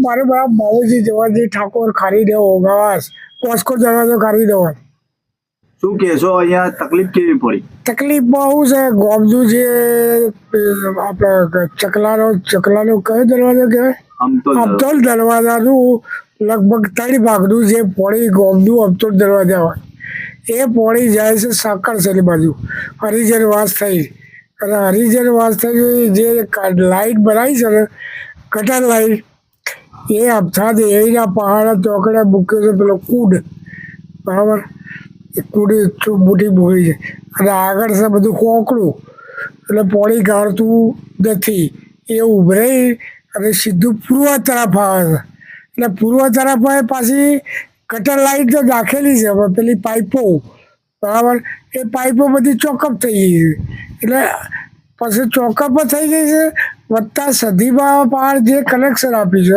મારે બરા બાબુજી જવાજી ઠાકોર ખારી દેવો ઓગાવાસ પોસ્કો દરવાજો ખારી દેવો શું કહેશો, અહીંયા તકલીફ કેવી પડી? તકલીફ બહુ છે. ગોમજુ છે આપણે ચકલાનો કયો દરવાજો કહેવાય, અબતોલ દરવાજાનું લગભગ 3 ભાગનું જે પોળી ગોમનું અબતોલ દરવાજા હોય એ પોળી જાય છે સાંકળસરી બાજુ હરિજન વાસ થઈ. અને હરિજન વાસ થઈ જે લાઈટ બનાવી છે ને કટર લાઈટ, એ અબથા એના પહાડ ચોકડે મૂક્યો છે પેલો કુડ, બરાબર. એ કુડી મોટી બોરી છે અને આગળ છે બધું કોકડું, એટલે પોળી ગાળતું નથી. એ ઉભરાઈ અને સીધું પૂર્વ તરફ આવે છે. એટલે પૂર્વ તરફ આવે પાછી કટર લાઈટ તો નાખેલી છે પેલી પાઇપો, બરાબર. એ પાઇપો બધી ચોકઅપ થઈ ગઈ છે. એટલે પછી ચોકઅપ થઈ ગઈ છે વત્તા સધીમાં પહાડ જે કનેક્શન આપ્યું છે